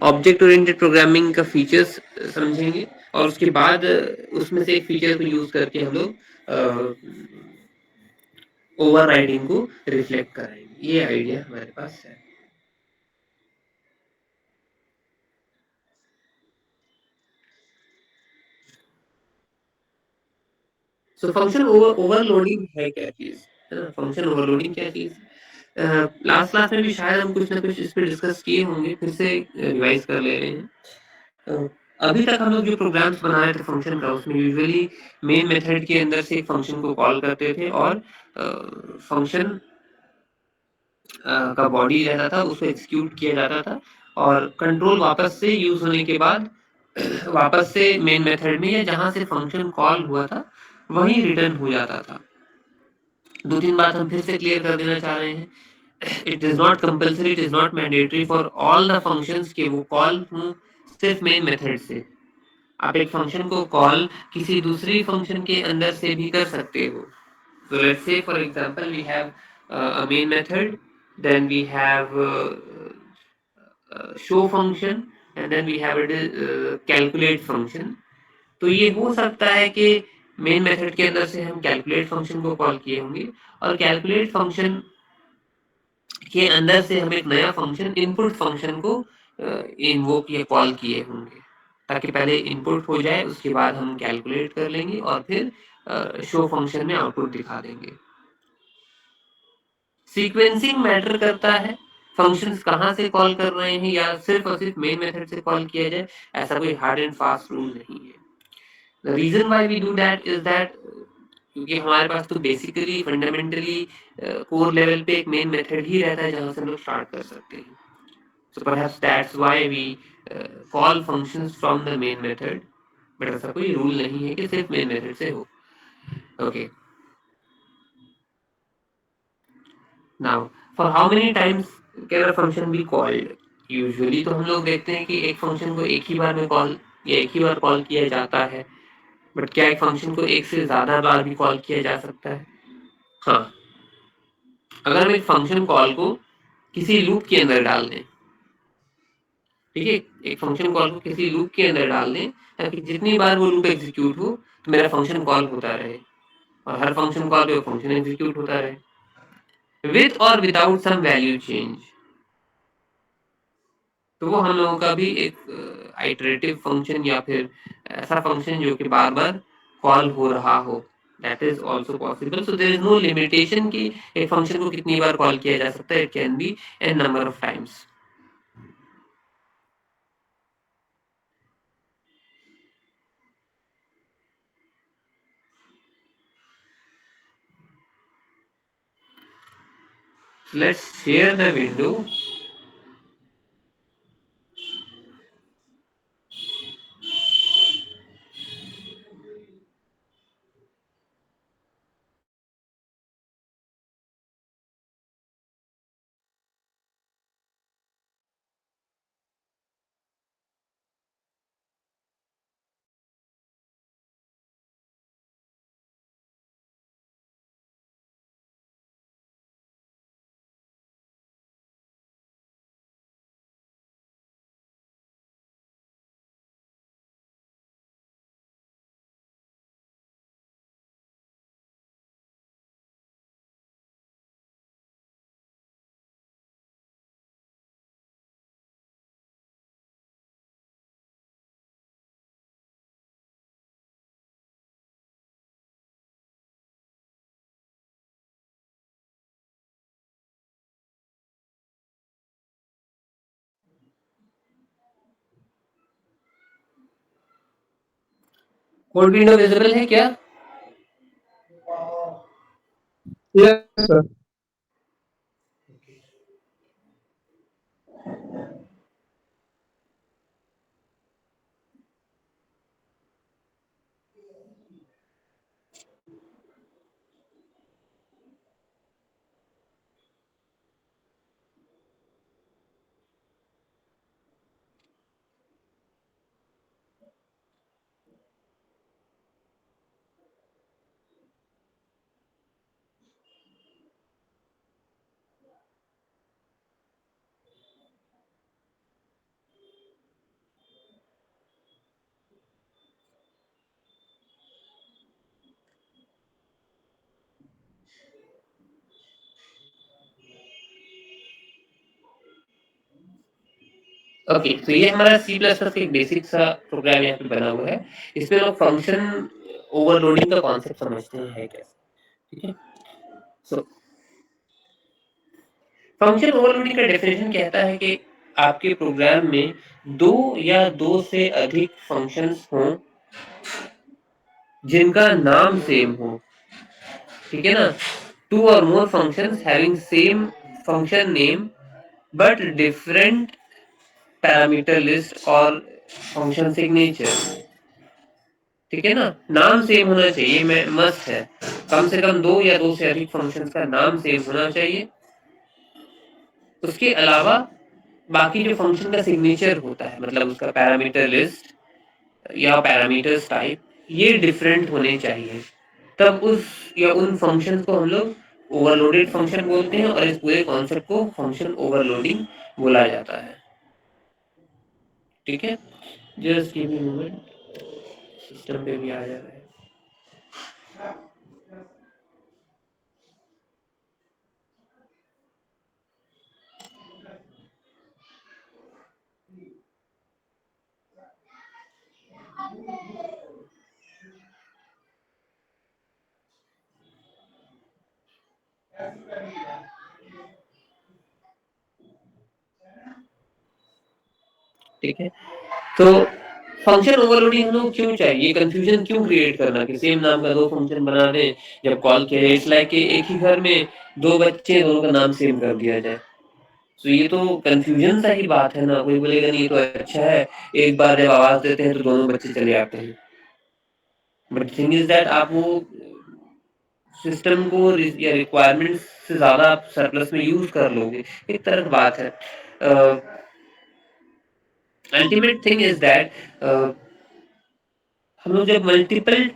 Object oriented programming का features समझेंगे और उसके बाद उसमें से एक फीचर को यूज करके हम लोग ओवरराइडिंग को रिफ्लेक्ट कराएंगे। ये आइडिया हमारे पास है। सो फंक्शन ओवरलोडिंग है क्या चीज, है ना? फंक्शन ओवरलोडिंग क्या चीज? लास्ट क्लास में भी शायद हम कुछ ना कुछ इस पे डिस्कस किए होंगे, फिर से रिवाइज कर ले रहे हैं। अभी तक हम लोग जो प्रोग्राम्स बना रहे थे फंक्शन का, उसमें यूजुअली मेन मेथड के अंदर से एक फंक्शन को कॉल करते थे और फंक्शन का बॉडी रहता था, उसको एग्जीक्यूट किया जाता था और कंट्रोल वापस से यूज होने के बाद वापस से मेन मेथड में या जहां से फंक्शन कॉल हुआ था वहीं रिटर्न हो जाता था। दो तीन बात हम फिर से क्लियर कर देना चाह रहे हैं। It is not compulsory, it is not mandatory for all the functions के वो कॉल हों सिर्फ मेन मेथड से। आप एक फंक्शन को कॉल किसी दूसरी फंक्शन के अंदर से भी कर सकते हो। So let's say for example we have a main method, then we have show function, and then we have a calculate function। तो ये हो सकता है कि मेन मेथड के अंदर से हम कैलकुलेट फंक्शन को कॉल किए होंगे और कैलकुलेट फंक्शन के अंदर से हम एक नया फंक्शन इनपुट फंक्शन को इन्वोक या कॉल किए होंगे, ताकि पहले इनपुट हो जाए उसके बाद हम कैलकुलेट कर लेंगे और फिर शो फंक्शन में आउटपुट दिखा देंगे। सीक्वेंसिंग मैटर करता है, फंक्शंस कहाँ से कॉल कर रहे हैं या सिर्फ और सिर्फ मेन मेथड से कॉल किया जाए, ऐसा कोई हार्ड एंड फास्ट रूल नहीं है। The reason why we do that is that क्योंकि हमारे पास तो बेसिकली फंडामेंटली कोर लेवल पे एक मेन मेथड ही रहता है जहां से हम लोग स्टार्ट कर सकते हैं। So perhaps that's why we call functions from the main method, but ऐसा कोई रूल नहीं है कि सिर्फ मेन मेथड से हो। Okay, now for how many times can a function be called? Usually तो हम लोग देखते हैं कि एक फंक्शन को एक ही बार में कॉल या एक ही बार कॉल किया जाता है, बट क्या एक फंक्शन को एक से ज्यादा बार भी कॉल किया जा सकता है? हाँ, अगर हम एक फंक्शन कॉल को किसी लूप के अंदर डाल दें, ठीक है, एक फंक्शन कॉल को किसी लूप के अंदर डाल दें ताकि जितनी बार वो लूप एग्जीक्यूट हो तो मेरा फंक्शन कॉल होता रहे और हर फंक्शन कॉल पे फंक्शन एग्जीक्यूट होता रहे विथ और विदाउट सम वैल्यू चेंज। तो वो हम लोगों का भी एक आइटरेटिव फंक्शन या फिर ऐसा फंक्शन जो कि बार बार कॉल हो रहा हो, that is also possible. So there is no limitation कि एक फंक्शन को कितनी बार कॉल किया जा सकता है, it can be N number of times. Let's share the window. Code window visible है क्या? Yes, sir. ओके, तो ये हमारा सी प्लस प्लस का एक बेसिक सा प्रोग्राम यहाँ पे बना हुआ है। इसमें लोग फंक्शन ओवरलोडिंग का कॉन्सेप्ट समझते हैं है कैसे, ठीक है? सो फंक्शन ओवरलोडिंग का डेफिनेशन कहता है कि आपके प्रोग्राम में 2 या 2 से अधिक फंक्शंस हों जिनका नाम सेम हो, ठीक है ना? 2 or more functions having same function name but different parameter list और function signature, ठीक है ना? नाम सेम होना चाहिए, मैं मस्ट है। कम से कम 2 या 2 से अधिक फंक्शंस का नाम सेम होना चाहिए। उसके अलावा बाकी जो फंक्शन का सिग्नेचर होता है, मतलब उसका पैरामीटर लिस्ट या पैरामीटर्स टाइप, ये डिफरेंट होने चाहिए। तब उस या उन फंक्शन को हम लोग ओवरलोडेड फंक्शन बोलते हैं और इस पूरे कॉन्सेप्ट को फंक्शन ओवरलोडिंग बोला जाता है, ठीक है? Just give me moment, system पे भी आ जा रहा है। ठीक है, तो फंक्शन ओवरलोडिंग हम लोग क्यों चाहिए, कंफ्यूजन क्यों क्रिएट करना कि सेम नाम का 2 फंक्शन बना दें, जब कॉल किया जाए इट्स लाइक कि एक ही घर में 2 बच्चे, दोनों का नाम सेम कर दिया जाए। तो ये तो कंफ्यूजन सा ही बात है ना, कोई बोलेगा नहीं ये तो अच्छा है, एक बार जब आवाज देते हैं तो दोनों बच्चे चले आते हैं। बट थिंग इज दैट आप वो सिस्टम को या रिक्वायरमेंट्स से ज़्यादा आप सरप्लस में यूज़ कर लोगे, एक तरह की बात है। अल्टीमेट थिंग इज दैट हम लोग जब मल्टीपल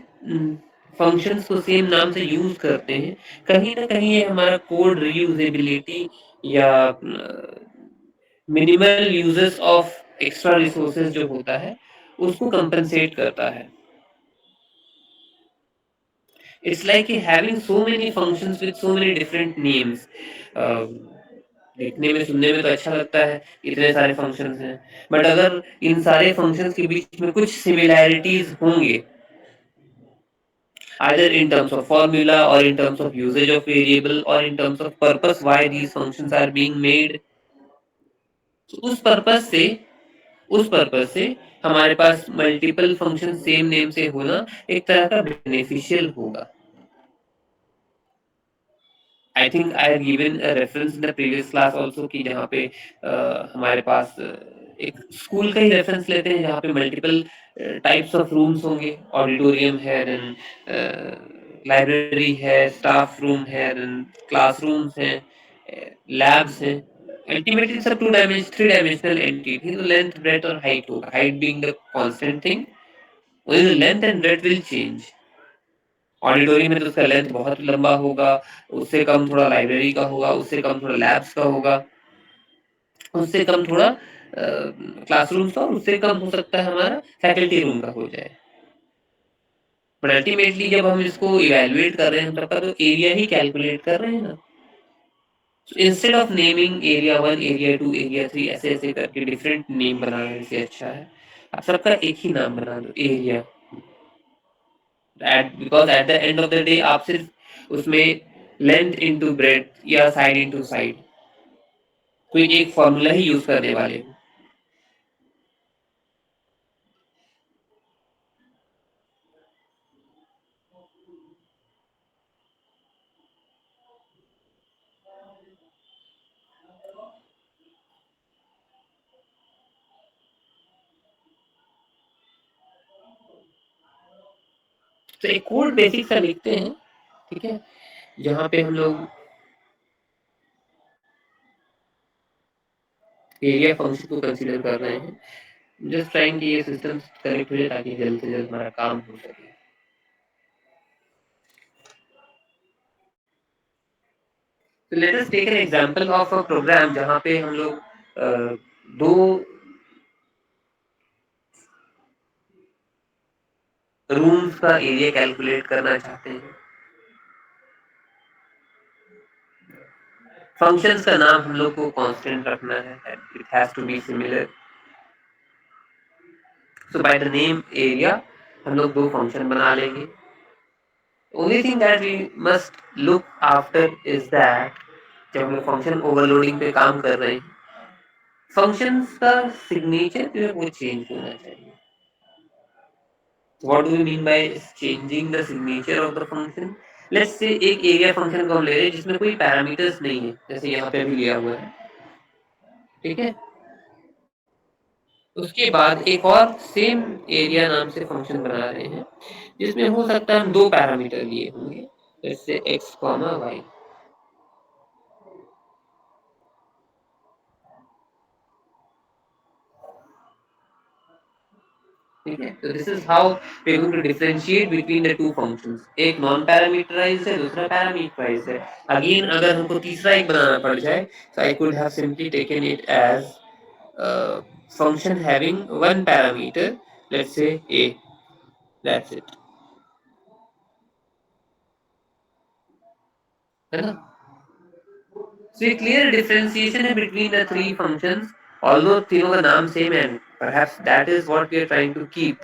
फंक्शंस को सेम नाम से यूज़ करते हैं, कहीं ना कहीं ये हमारा कोड रीयूजेबिलिटी या minimal uses of extra resources जो होता है उसको कंपनसेट करता है। It's like having so many functions with so many different names. देखने में सुनने में तो अच्छा लगता है, इतने सारे फंक्शंस हैं, बट अगर इन सारे फंक्शंस के बीच में कुछ सिमिलैरिटीज होंगे, either in terms of formula or in terms of usage of variable or in terms of purpose why these functions are being made, तो उस पर्पस से हमारे पास मल्टीपल फंक्शन सेम नेम से होना एक तरह का बेनिफिशियल होगा। I think I have given a reference in the previous class also कि जहाँ पे हमारे पास एक स्कूल का ही रेफरेंस लेते हैं जहाँ पे मल्टीपल टाइप्स ऑफ रूम्स होंगे, ऑडिटोरियम है, देन लाइब्रेरी है, स्टाफ रूम है, देन क्लासरूम्स हैं, लैब्स हैं। अल्टीमेटली सब 3 डायमेंशनल एंटिटी, तो लेंथ ब्रेड्थ और हाइट होगा, height being the constant thing, only length and breadth will change। Auditorium में तो उसका लेंथ बहुत लंबा होगा, उससे कम थोड़ा लाइब्रेरी का होगा, उससे कम थोड़ा लैब्स का होगा, उससे कम थोड़ा क्लासरूम्स का, और उससे कम हो सकता है हमारा फैकल्टी रूम का हो जाए। बट अल्टीमेटली जब हम इसको इवेलुएट कर रहे हैं, हम सबका तो एरिया ही कैलकुलेट कर रहे हैं ना। So instead of naming area 1, area 2, area 3 ऐसे ऐसे करके डिफरेंट नेम बनाने से अच्छा है आप सबका एक ही नाम बना दो, area. Because at the end of the day आप सिर्फ उसमें लेंथ इनटू ब्रेड्थ या साइड इनटू साइड कोई एक फॉर्मूला ही यूज करने वाले हो। तो एक कोड बेसिक सा लिखते हैं, ठीक है, जहाँ पे हम लोग एरिया फंक्शन को कंसीडर कर रहे हैं, जस्ट ट्राइंग कि ये सिस्टम कनेक्ट हो जाए ताकि जल्द से जल्द हमारा काम हो सके। तो let us take an example of a program जहाँ पे हम लोग दो रूम्स का एरिया कैलकुलेट करना चाहते हैं। फंक्शंस का नाम हम लोग को कांस्टेंट रखना है, it has to be similar. So by the name area हम लोग दो फंक्शन बना लेंगे. Only thing that we must look after is that जब हम लोग फंक्शन ओवरलोडिंग पे काम कर रहे हैं, फंक्शंस का सिग्नेचर जो है वो चेंज होना चाहिए. What do we mean by changing the signature of the function? Let's say एक एरिया फंक्शन को हम ले रहे हैं जिसमें कोई पैरामीटर्स नहीं है, जैसे यहाँ पे भी लिया हुआ है, ठीक है. उसके बाद एक और सेम एरिया नाम से फंक्शन बना रहे हैं जिसमें हो सकता है हम दो पैरामीटर लिए होंगे, जैसे x, y. ठीक है, तो this is how we are going to differentiate between the two functions. एक नॉन पैरामीटराइज्ड है, दूसरा पैरामीटराइज्ड है. अगेन अगर हमको तीसरा एक बनाना पड़ जाए, so I could have simply taken it as function having one parameter, let's say a. That's it. है ना? So a clear differentiation है between the three functions, although तीनों का नाम same है, perhaps that is what we are trying to keep.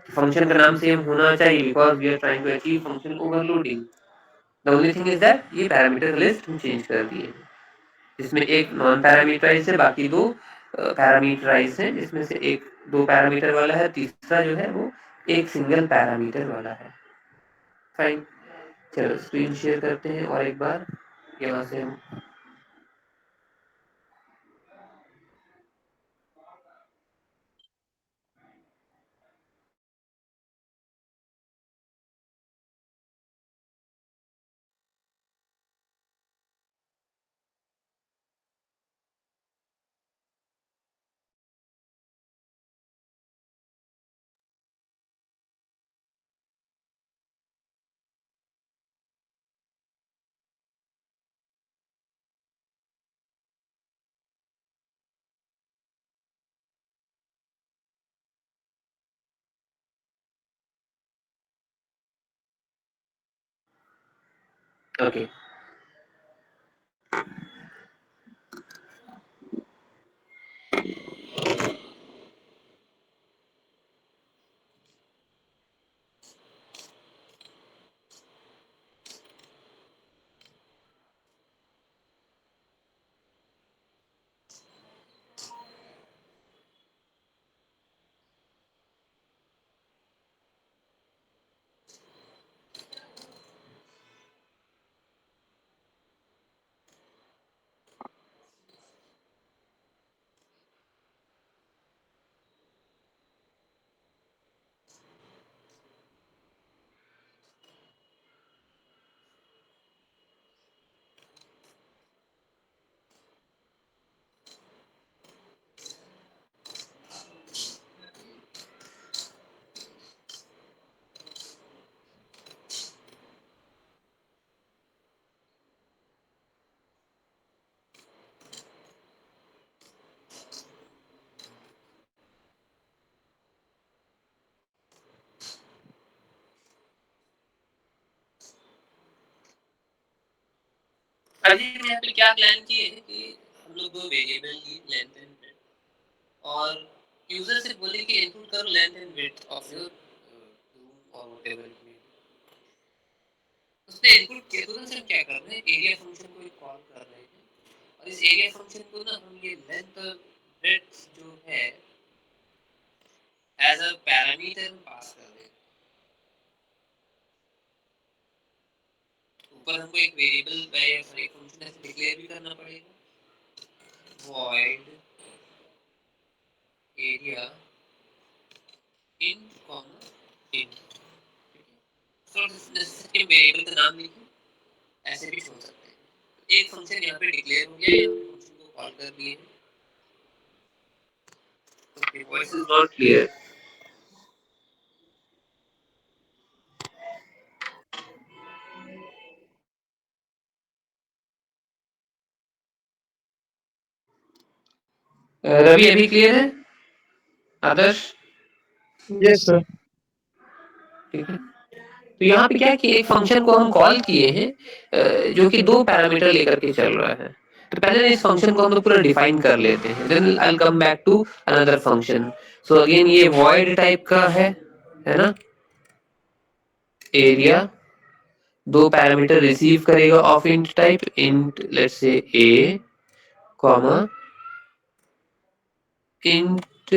Function का नाम same होना चाहिए because we are trying to achieve function overloading. The only thing is that ये पैरामीटर लिस्ट हम चेंज कर दिए, जिसमें एक नॉन पैरामीटराइज है, बाकी दो पैरामीटराइज है, जिसमें से एक दो पैरामीटर वाला है, तीसरा जो है वो एक सिंगल पैरामीटर वाला है. फाइन, चलो स्क्रीन शेयर करते हैं और एक बार यहाँ से हम ओके. अभी यहाँ पे क्या प्लान किए हैं कि हम लोग दो वेरिएबल की लेंथ एंड विड्थ, और यूजर से बोले कि इनपुट करो length and width of your room और व्हाटएवर इट मे. उसने इनपुट किया, तुरंत से हम क्या कर रहे हैं, एरिया फंक्शन को कॉल कर रहे हैं, और इस एरिया फंक्शन को ना हम ये लेंथ विड्थ जो है एज अ पैरामीटर पास कर रहे हैं. ऊपर हमको एक वेरिएबल बाय एक फंक्शन ऐसे डिक्लेयर भी करना पड़ेगा, void area in comma in. तो नेसेसरी वेरिएबल का नाम लिखो, ऐसे भी छोड़ सकते हैं. एक फंक्शन यहाँ पे डिक्लेयर हो गया, यहाँ पे फंक्शन को कॉल कर दिए. Okay, voice is not clear. Ravi अभी क्लियर है? आदर्श? Yes sir. ठीक है. तो यहाँ पे क्या है कि एक फंक्शन को हम कॉल किए हैं जो कि दो पैरामीटर लेकर के चल रहा है. तो पहले इस फंक्शन को हम लोग पूरा डिफाइन कर लेते हैं, then I will come back to another function. So again ये वॉइड टाइप का है ना। एरिया दो पैरामीटर रिसीव करेगा of int type, int let's say A comma int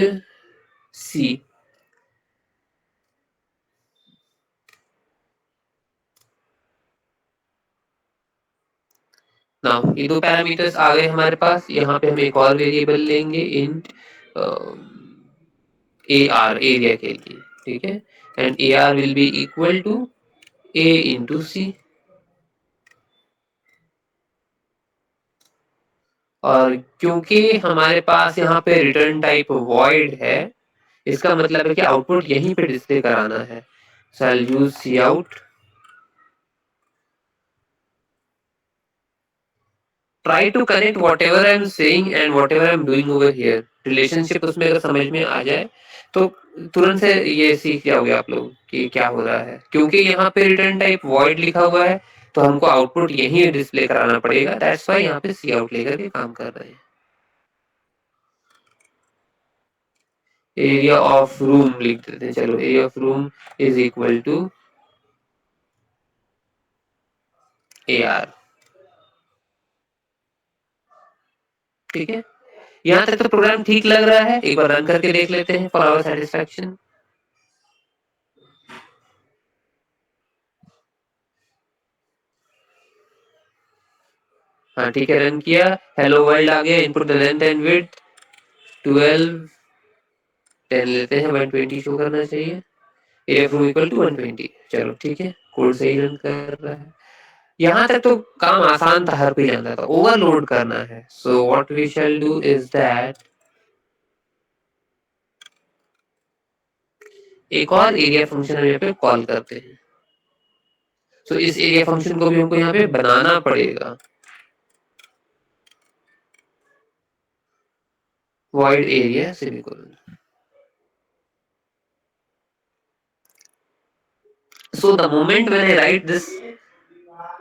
C. Now ये दो पैरामीटर्स आ गए हमारे पास। यहाँ पे हम एक और वेरिएबल लेंगे इंट ए आर एरिया के लिए, ठीक है। And A R will be equal to A into C. और क्योंकि हमारे पास यहाँ पे रिटर्न टाइप वॉइड है, इसका मतलब है कि आउटपुट यहीं पे डिस्प्ले कराना है। So I will use cout, try to connect whatever I am saying and whatever I am doing over here. Relationship उसमें अगर समझ में आ जाए तो तुरंत से ये सीख जाओगे आप लोग कि क्या हो रहा है। क्योंकि यहाँ पे रिटर्न टाइप वॉइड लिखा हुआ है तो हमको आउटपुट यहीं डिस्प्ले कराना पड़ेगा, दैट्स व्हाई यहाँ पे सी आउट लेकर के काम कर रहे हैं। एरिया ऑफ रूम लिख देते हैं, चलो area of room is equal to A R, ठीक है। यहाँ तक तो प्रोग्राम ठीक लग रहा है, एक बार रन करके देख लेते हैं फॉर आवर सेटिस्फैक्शन। हाँ ठीक है, रन किया, हेलो वर्ल्ड आ गया, input the length and width 12 10 लेते हैं, 120 शो करना चाहिए, एफ रूम इक्वल टू 120। चलो ठीक है, कोड सही रन कर रहा है। यहाँ तक तो काम आसान था, हर कोई जानता था, ओवरलोड करना है। So what we shall do is that एक और एरिया फंक्शन हम यहाँ पे कॉल करते हैं। तो इस एरिया फंक्शन को भी हमको यहाँ पे बनाना पड़ेगा। void area semicolon. So the moment when I write this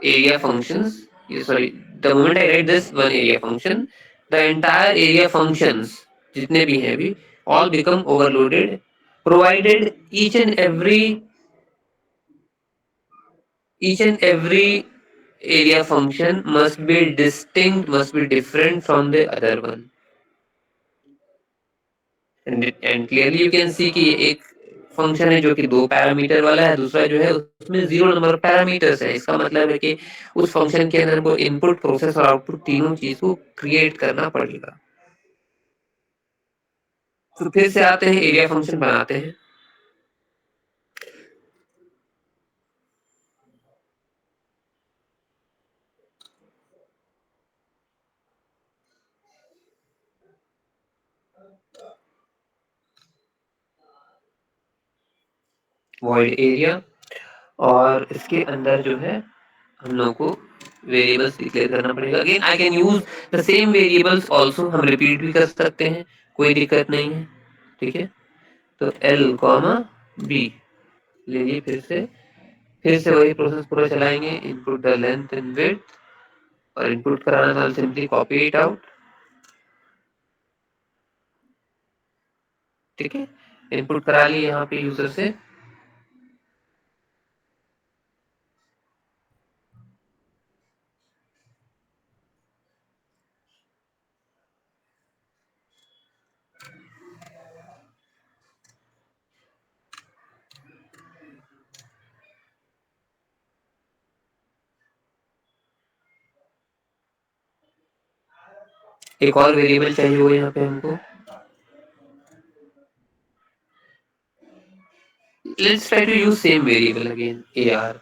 area functions, sorry, the moment I write this one area function, the entire area functions जितने भी हैं अभी all become overloaded, provided each and every area function must be distinct, must be different from the other one. And clearly you can see कि एक function है जो कि 2 parameter वाला है, दूसरा जो है उसमें 0 नंबर पैरामीटर्स है। इसका मतलब है कि उस फंक्शन के अंदर हमको इनपुट, प्रोसेस और आउटपुट तीनों चीज को क्रिएट करना पड़ेगा। तो फिर से आते हैं, एरिया फंक्शन बनाते हैं। वॉइड एरिया, और इसके अंदर जो है हम लोग को वेरिएबल्स डिक्लेयर करना पड़ेगा। Again I can use the same variables also, हम रिपीट भी कर सकते हैं, कोई दिक्कत नहीं है, ठीक है। तो एल कॉमा बी ले लिए, फिर से वही प्रोसेस पूरा चलाएंगे, input the length and width, और इनपुट कराना था सिंपली कॉपी इट आउट, ठीक है। इनपुट करा लिए यहाँ पे यूजर से, एक और वेरिएबल चाहिए वो यहाँ पे हमको। Let's try to use same variable again, A R.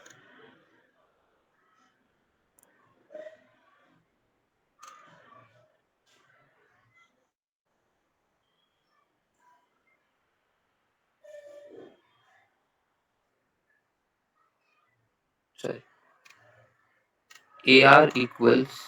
A R equals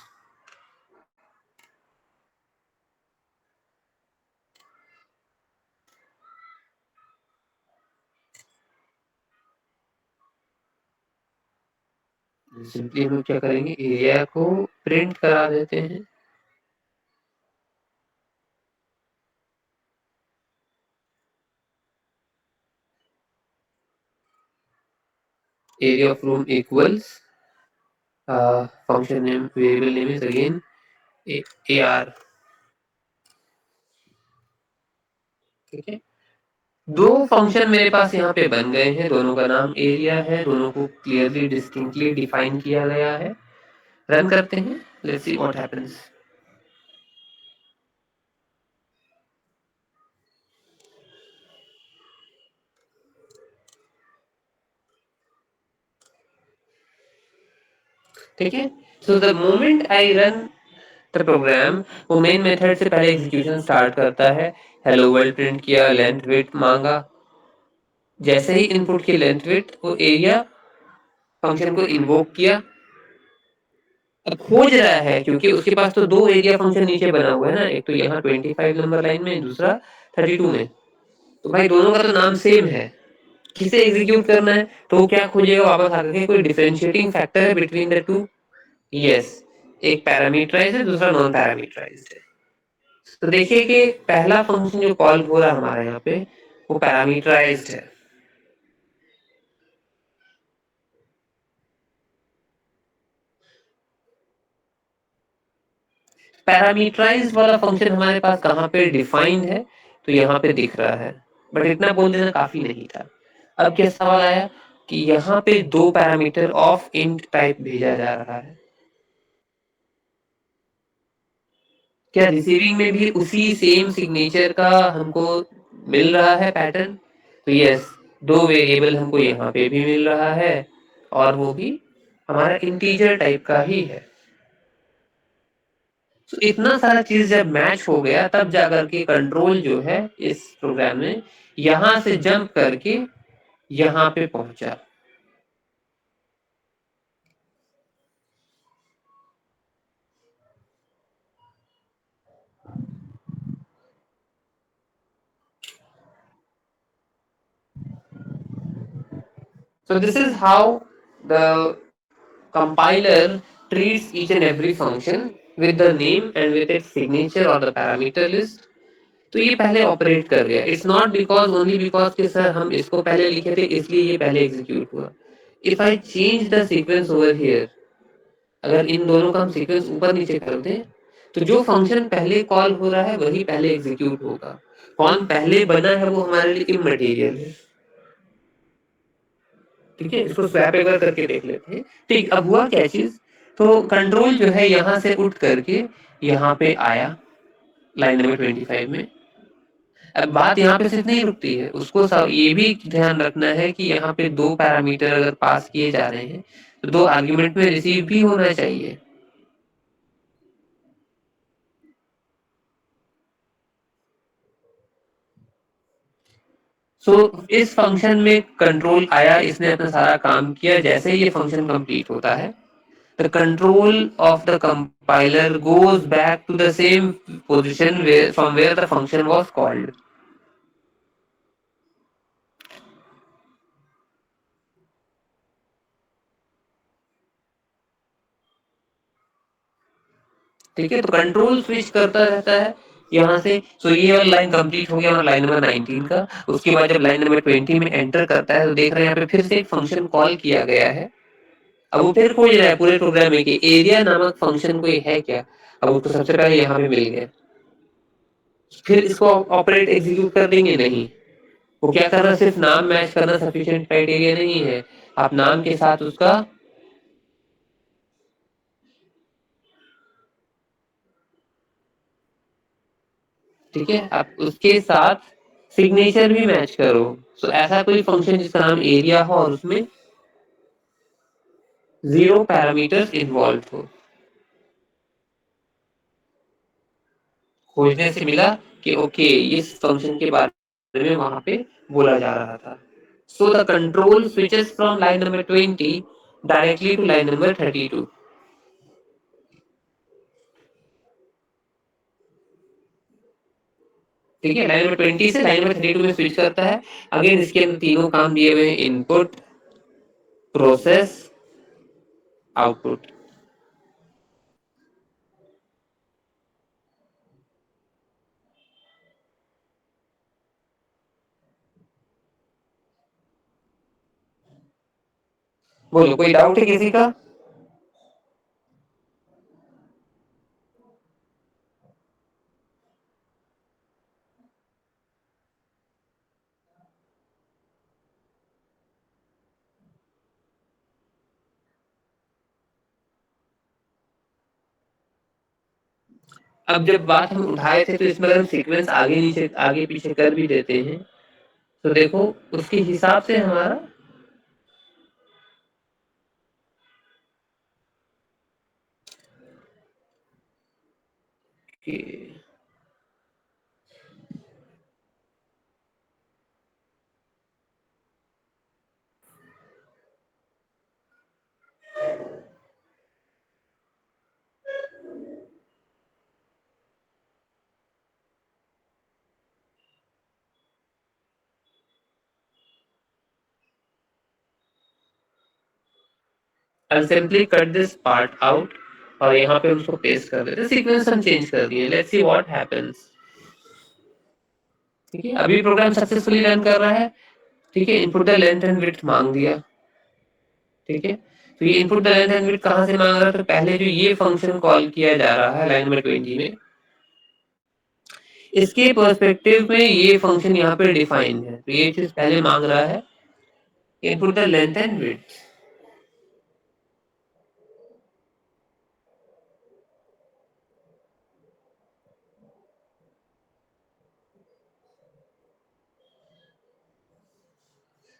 simply हम लोग क्या करेंगे, एरिया को प्रिंट करा देते हैं, area of room equals function name, variable name is again AR. ठीक है, दो फंक्शन मेरे पास यहाँ पे बन गए हैं, दोनों का नाम एरिया है, दोनों को क्लियरली डिस्टिंक्टली डिफाइन किया गया है। रन करते हैं, लेट्स सी व्हाट हैपेंस। ठीक है, so the moment I run the program, वो मेन मेथड से पहले एग्जीक्यूशन स्टार्ट करता है। हेलो वर्ल्ड प्रिंट किया, लेंथ विड्थ मांगा, जैसे ही इनपुट की लेंथ विड्थ, वो एरिया फंक्शन को इन्वोक किया। अब खोज रहा है क्योंकि उसके पास तो दो एरिया फंक्शन नीचे बना हुआ है ना, एक तो यहाँ 25 नंबर लाइन में, दूसरा 32 में। तो भाई दोनों का तो नाम सेम है, किसे एग्जीक्यूट करना है? तो वो क्या खोजेगा वापस आकर के, कोई डिफरेंशिएटिंग फैक्टर है बिटवीन द टू? यस, एक पैरामीटराइज है, दूसरा नॉन पैरामीटराइज है। तो देखिए कि पहला फंक्शन जो कॉल हो रहा है हमारे यहाँ पे, वो पैरामीटराइज्ड है। पैरामीटराइज्ड वाला फंक्शन हमारे पास कहाँ पे डिफाइंड है? तो यहाँ पे दिख रहा है, बट इतना बोल देना काफी नहीं था। अब क्या सवाल आया कि यहाँ पे दो पैरामीटर ऑफ इंट टाइप भेजा जा रहा है, क्या रिसीविंग में भी उसी सेम सिग्नेचर का हमको मिल रहा है पैटर्न? तो यस, दो वेरिएबल हमको यहाँ पे भी मिल रहा है, और वो भी हमारा इंटीजर टाइप का ही है। तो इतना सारा चीज जब मैच हो गया, तब जाकर के कंट्रोल जो है इस प्रोग्राम में यहां से जंप करके यहाँ पे पहुंचा। So this is how the compiler treats each and every function with the name and with its signature or the parameter list. तो ये पहले ऑपरेट कर गया। It's not because only because कि सर हम इसको पहले लिखे थे इसलिए ये पहले एग्जीक्यूट हुआ। If I change the sequence over here, अगर इन दोनों का हम सीक्वेंस ऊपर नीचे कर दें, तो जो फंक्शन पहले कॉल हो रहा है वही पहले एग्जीक्यूट होगा। कौन पहले बना है वो हमारे लिए इमटेरियल है। ठीक है, इसको स्वैप एक बार करके देख लेते हैं। ठीक, अब हुआ क्या चीज, तो कंट्रोल जो है यहाँ से उठ करके यहाँ पे आया लाइन नंबर 25 में। अब बात यहाँ पे सिर्फ नहीं रुकती है, उसको सब ये भी ध्यान रखना है कि यहाँ पे दो पैरामीटर अगर पास किए जा रहे हैं तो दो आर्ग्यूमेंट में रिसीव भी होना चाहिए। सो इस फंक्शन में कंट्रोल आया, इसने अपना सारा काम किया। जैसे ही ये फंक्शन कंप्लीट होता है, the control of the compiler goes back to the same position from where the function was called. ठीक है, तो कंट्रोल स्विच करता रहता है यहाँ से। सो ये वाला लाइन कंप्लीट हो गया हमारा लाइन नंबर 19 का। उसके बाद जब लाइन नंबर 20 में एंटर करता है तो देख रहे हैं यहाँ पे फिर से एक फंक्शन कॉल किया गया है। अब वो फिर खोज रहा है पूरे प्रोग्राम में कि एरिया नामक फंक्शन कोई है क्या। अब उसको सबसे पहले यहाँ पे मिल गया, फिर इसको ऑपरेट एग्जीक्यूट कर देंगे नहीं। वो क्या कर रहा है, सिर्फ नाम मैच करना सफिशिएंट क्राइटेरिया नहीं है, आप नाम के साथ उसका, ठीक है, आप उसके साथ सिग्नेचर भी मैच करो। तो ऐसा कोई फंक्शन जिसका नाम एरिया हो और उसमें 0 पैरामीटर्स इन्वॉल्व हो। खोजने से मिला कि ओके, इस फंक्शन के बारे में वहां पे बोला जा रहा था। So the control switches from line number 20 directly to line number 32। ठीक है, लाइन नंबर 20 से लाइन नंबर 32 में स्विच करता है। अगेन इसके अंदर तीनों काम दिए हुए हैं, इनपुट, प्रोसेस, आउटपुट। बोलो, कोई डाउट है किसी का? अब जब बात हम उठाए थे तो इसमें अगर हम सीक्वेंस आगे नीचे आगे पीछे कर भी देते हैं तो देखो उसके हिसाब से हमारा कि I'll simply cut this part out और यहाँ पे उसको पेस्ट कर देते हैं, सीक्वेंस हम चेंज कर दिए, लेट्स सी व्हाट हैपेंस। ठीक है, अभी प्रोग्राम सक्सेसफुली रन कर रहा है। ठीक है, input the length and width मांग दिया। ठीक है, तो ये input the length and width कहाँ से मांग रहा है? तो पहले जो ये फंक्शन कॉल किया जा रहा है लाइन नंबर 20 में, इसके पर्सपेक्टिव में ये फंक्शन यहाँ पे डिफाइन है, तो ये चीज पहले मांग रहा है input the length and width.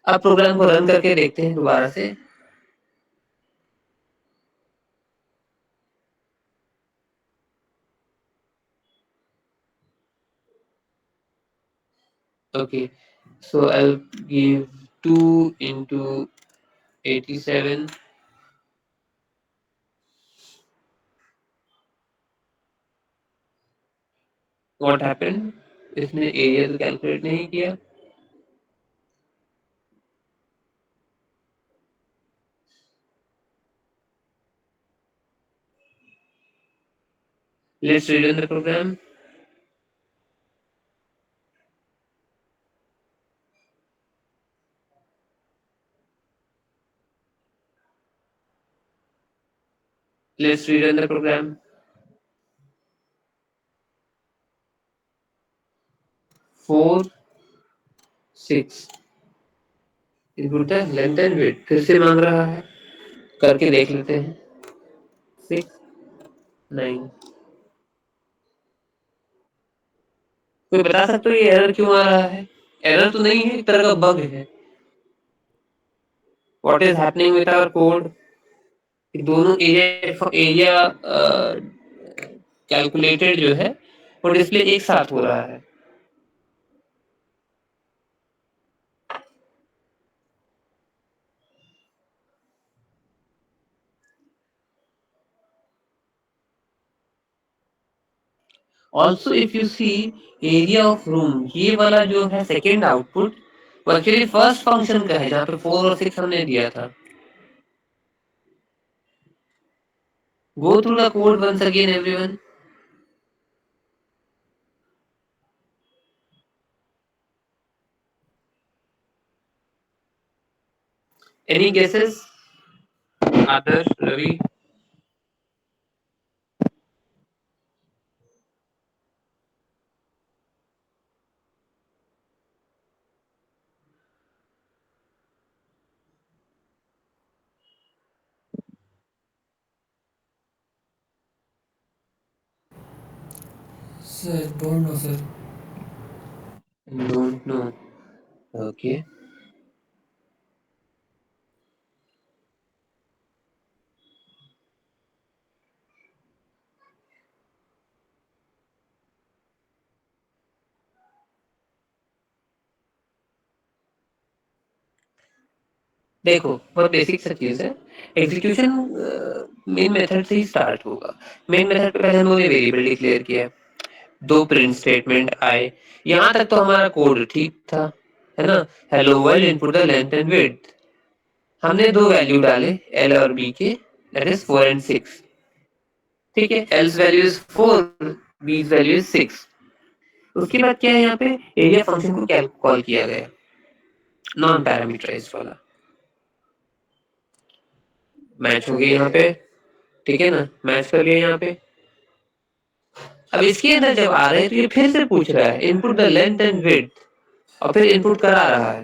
अब प्रोग्राम को रन करके देखते हैं दोबारा से। Okay, so I'll give 2 into 87. What happened? इसने एरिया तो कैलकुलेट नहीं किया। Let's rerun the program. Let's rerun the program. 4 6 input the length and width फिर से मांग रहा है, करके देख लेते हैं। 6 9 कोई बता सकते हो ये एरर क्यों आ रहा है? एरर तो नहीं है, एक तरह का बग है। What is happening with our code? दोनों एरिया कैलकुलेटेड जो है वो डिस्प्ले एक साथ हो रहा है। Also if you see area of room, ये वाला जो है सेकेंड आउटपुट वो एक्चुअली फर्स्ट फंक्शन का है जहाँ पे 4 और 6 हमने दिया था। Go through the code once again everyone. Any guesses? Aadarsh, Ravi? Sir, don't know, sir. Don't know. Okay. देखो बहुत बेसिक सा चीज है। एग्जीक्यूशन मेन मेथड से ही स्टार्ट होगा। मेन मेथड पे पहले हम लोगों ने वेरिएबल डिक्लेयर किया है, दो प्रिंट स्टेटमेंट आए, यहाँ तक तो हमारा कोड ठीक था, है ना। Hello world input the length and width, हमने दो वैल्यू डाले एल और बी के, दैट इज 4 एंड 6। ठीक है, else value is 4, B value is 6। उसके बाद क्या है, यहाँ पे एरिया फंक्शन को कॉल किया गया, नॉन पैरामीटराइज्ड वाला। मैच हो गया यहाँ पे, ठीक है ना, मैच कर लिया यहाँ पे। अब इसके अंदर जब आ रहे हैं तो ये फिर से पूछ रहा है input the length and width, और फिर इनपुट करा रहा है,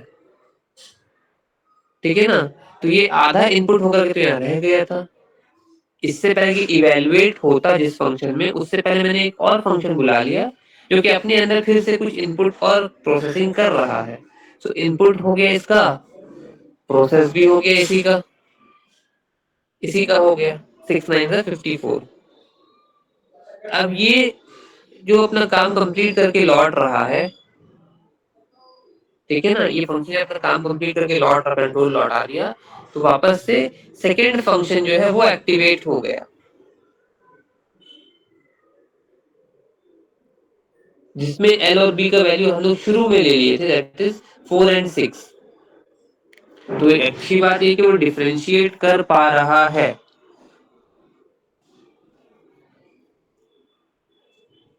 ठीक है ना। तो ये आधा इनपुट होकर के तो यहाँ रह गया था। इससे पहले कि इवेलुएट होता जिस फंक्शन में, उससे पहले मैंने एक और फंक्शन बुला लिया जो कि अपने अंदर फिर से कुछ इनपुट और प्रोसेसिंग कर रहा है। सो इनपुट हो गया इसका, प्रोसेस भी हो गया इसी का हो गया 6 9 54। अब ये जो अपना काम कंप्लीट करके लौट रहा है, ठीक है ना, ये फंक्शन अपना काम कंप्लीट करके लौट रहा, कंट्रोल लौटा दिया, तो वापस से सेकेंड फंक्शन जो है वो एक्टिवेट हो गया, जिसमें एल और बी का वैल्यू हम लोग शुरू में ले लिए थे, दैट इज 4 और 6। तो एक अच्छी बात ये कि वो डिफरेंशिएट कर पा रहा है।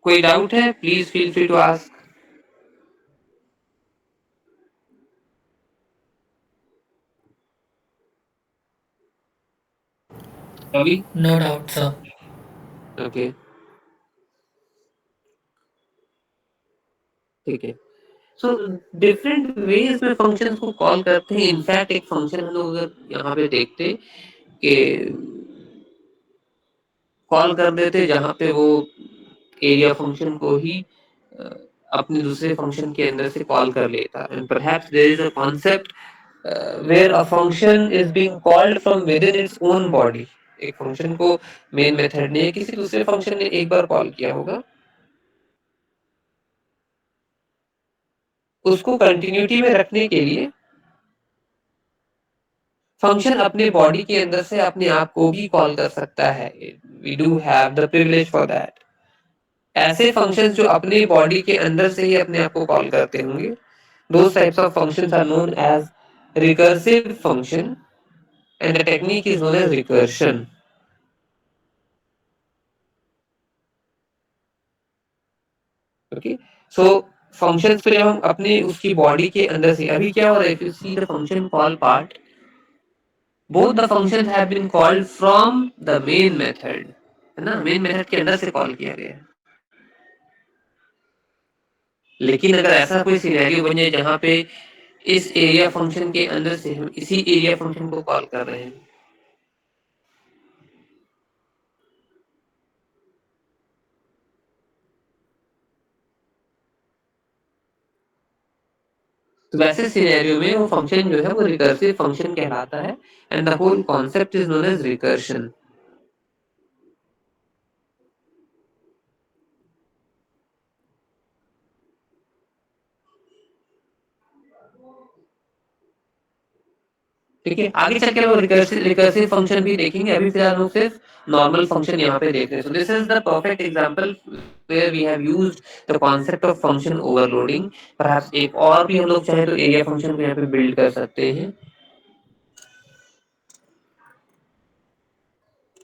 कोई डाउट है, please feel free to ask. अभी No doubt, sir. ओके, ठीक है। सो डिफरेंट वेज में फंक्शंस को कॉल करते हैं। इनफैक्ट एक फंक्शन हम लोग अगर यहाँ पे देखते कि कॉल कर देते जहाँ पे वो एरिया फंक्शन को ही अ, अपने दूसरे फंक्शन के अंदर से कॉल कर लेता। And perhaps there is a concept where a function is being called from within its own body. एक फंक्शन को मेन मेथड ने किसी दूसरे फंक्शन ने एक बार कॉल किया होगा, उसको कंटिन्यूटी में रखने के लिए फंक्शन अपने बॉडी के अंदर से अपने आप को भी कॉल कर सकता है। We do have the privilege for that. ऐसे फंक्शंस जो अपने बॉडी के अंदर से ही अपने आप को कॉल करते होंगे, those types of functions are known as recursive function and the technique is known as recursion. Okay, so functions पे जब हम अपने उसकी बॉडी के अंदर से, अभी क्या हो रहा है, if you see the function call part, both the functions have been called from the main method, है ना, मेन मेथड के अंदर से कॉल किया गया है। लेकिन अगर ऐसा कोई सिनेरियो बन जाए जहाँ पे इस एरिया फंक्शन के अंदर से हम इसी एरिया फंक्शन को कॉल कर रहे हैं, तो वैसे सिनेरियो में वो फंक्शन जो है वो रिकर्सिव फंक्शन कहलाता है। And the whole concept is known as recursion. ठीक है, आगे चल के वो रिकर्सिव फंक्शन भी देखेंगे। अभी फिलहाल हम सिर्फ नॉर्मल फंक्शन यहाँ पे देख रहे हैं। So this is the perfect example where we have used the concept of function overloading. Perhaps एक और भी हम लोग चाहे तो एरिया फंक्शन को यहाँ पे बिल्ड कर सकते हैं।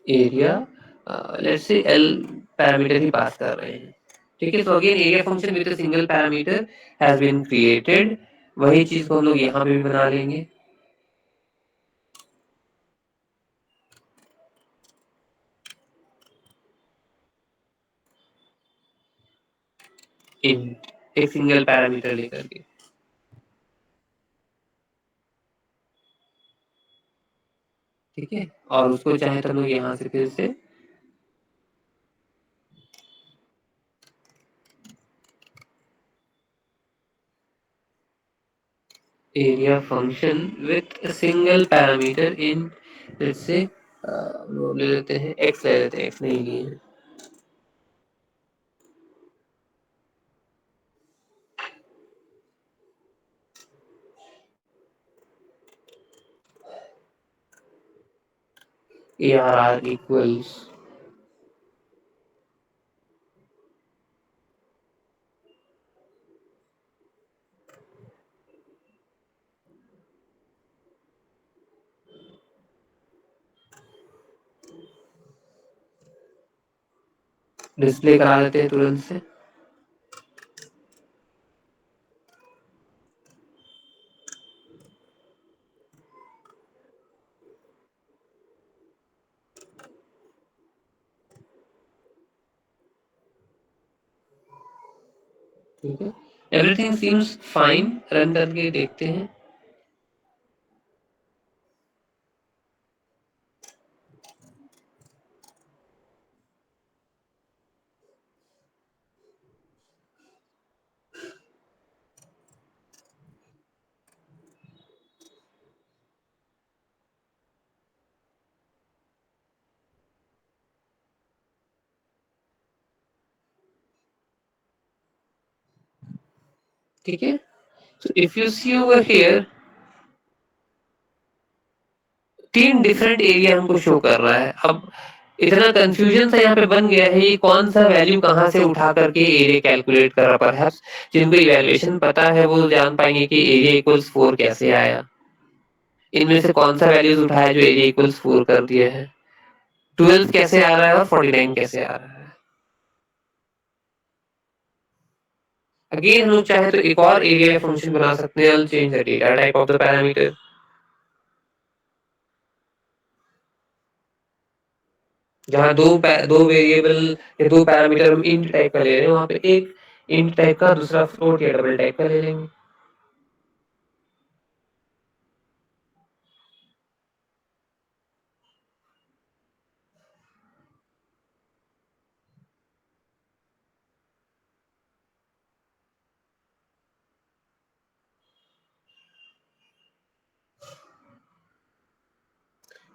Area let's say L parameter ही पास कर रहे हैं, ठीक है। तो again area function with a single parameter has been created. वही चीज को हम लोग यहाँ पे भी बना लेंगे। इन एक सिंगल पैरामीटर लेकर के, ठीक है, और उसको चाहे तो हम लोग यहाँ से फिर से area function with a single parameter in, let's say वो ले लेते हैं एक्स, ले लेते हैं एक्स नहीं लिए, A R R equals display करा देते हैं तुरंत से। ठीक है, एवरीथिंग सीम्स फाइन, रन करके देखते हैं। ठीक है, so if you see over here, 3 different area हमको शो कर रहा है। अब इतना कंफ्यूजन सा यहाँ पे बन गया है, ये कौन सा वैल्यू कहाँ से उठा करके एरिया कैलकुलेट कर रहा। परहैप्स जिनको इवैल्यूएशन पता है वो जान पाएंगे कि एरिया इक्वल्स 4 कैसे आया। इनमें से कौन सा वैल्यूज उठाया जो एरिया इक्वल्स 4 कर दिया है। 12 कैसे आ रहा है और 49 कैसे आ रहा है। अगेन हम लोग चाहे तो एक और एरिया फंक्शन बना सकते हैं। Change the data type of the parameter. जहाँ दो वेरिएबल या दो पैरामीटर हम इंट टाइप का ले रहे हैं, वहां पे एक इंट टाइप का, दूसरा फ्लोट या डबल टाइप का ले लेंगे।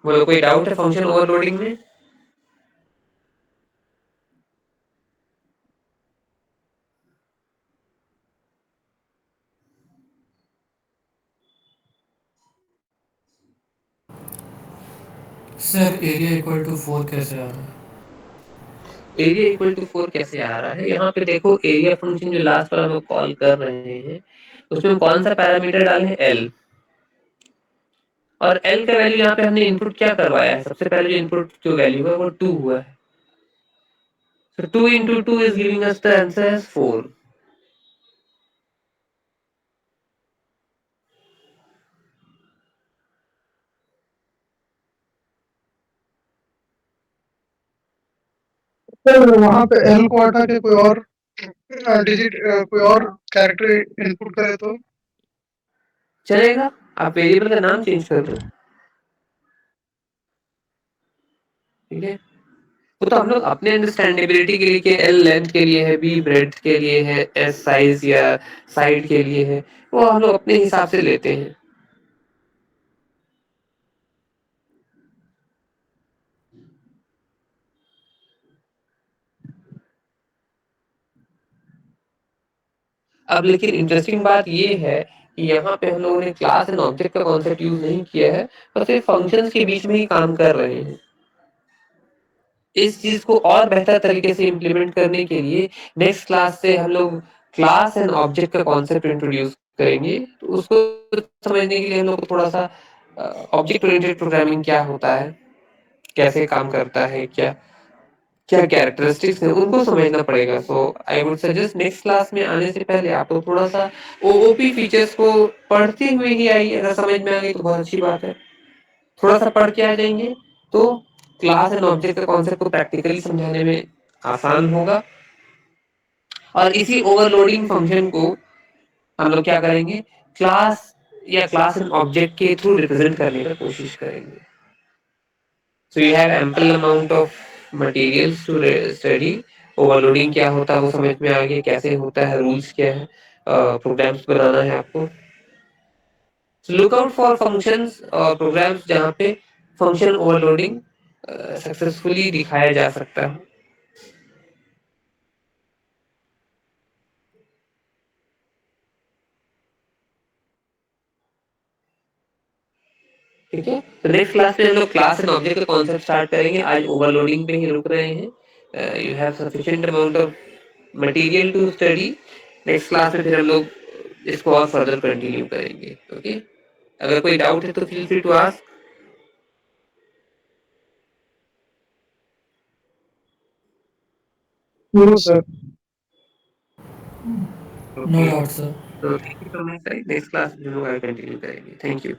बोलो कोई डाउट है फंक्शन ओवरलोडिंग में? सर एरिया इक्वल टू 4 कैसे आ रहा है? एरिया इक्वल टू 4 कैसे आ रहा है? यहाँ पे देखो, एरिया फंक्शन जो लास्ट पर हम लोग कॉल कर रहे हैं, उसमें कौन सा पैरामीटर डाले हैं? एल। और एल का वैल्यू यहाँ पे हमने इनपुट क्या करवाया है? सबसे पहले जो इनपुट जो वैल्यू है वो 2 हुआ है। So 2 into 2 is giving us the answer as 4. Sir वहाँ पे एल को हटा के कोई और डिजिट कोई और कैरेक्टर इनपुट करे तो चलेगा, आप वेरिएबल का नाम चेंज कर दो। ठीक है, वो तो हम लोग अपने अंडरस्टैंडेबिलिटी के लिए कि एल लेंथ के लिए है, बी ब्रेड्थ के लिए है, एस साइज या साइड के लिए है, वो हम लोग अपने हिसाब से लेते हैं। अब लेकिन इंटरेस्टिंग बात ये है कि यहाँ पे हम लोगों ने क्लास एंड ऑब्जेक्ट का कॉन्सेप्ट यूज नहीं किया है, पर सिर्फ फंक्शंस के बीच में ही काम कर रहे हैं। इस चीज को और बेहतर तरीके से इम्प्लीमेंट करने के लिए नेक्स्ट क्लास से हम लोग क्लास एंड ऑब्जेक्ट का कॉन्सेप्ट इंट्रोड्यूस करेंगे। तो उसको समझने के लिए हम लोग को थोड़ा सा ऑब्जेक्ट ओरिएंटेड प्रोग्रामिंग क्या होता है, कैसे काम करता है, क्या क्या कैरेक्टरिस्टिक्स है, उनको समझना पड़ेगा। So I would suggest next class में आने से पहले आप लोग थोड़ा सा ओओपी फीचर्स को पढ़ते हुए ही आइए। अगर समझ में आ गई तो बहुत अच्छी बात है, थोड़ा सा पढ़ के आ जाएंगे तो क्लास एंड ऑब्जेक्ट का कॉन्सेप्ट को प्रैक्टिकली समझाने में आसान होगा। और इसी ओवरलोडिंग फंक्शन को हम लोग क्या करेंगे, क्लास या क्लास एंड ऑब्जेक्ट के थ्रू रिप्रेजेंट करने की कोशिश करेंगे। So you have ample amount of materials to study. Overloading क्या होता है वो समझ में आ गया, कैसे होता है, रूल्स क्या है, प्रोग्राम्स बनाना है आपको। लुक आउट फॉर फंक्शंस और प्रोग्राम्स जहाँ पे फंक्शन ओवरलोडिंग सक्सेसफुली दिखाया जा सकता है। ठीक है, तो नेक्स्ट क्लास में हम लोग क्लास एंड ऑब्जेक्ट का कॉन्सेप्ट स्टार्ट करेंगे। आज ओवरलोडिंग पे ही रुक रहे हैं। You have sufficient amount of material to study. Next class में फिर हम लोग इसको और फर्दर कंटिन्यू करेंगे। ओके, अगर कोई डाउट है तो feel free to ask. No sir. Okay, no doubt sir. तो thank you from my side. Next class में हम लोग आगे कंटिन्यू करेंगे। Thank you.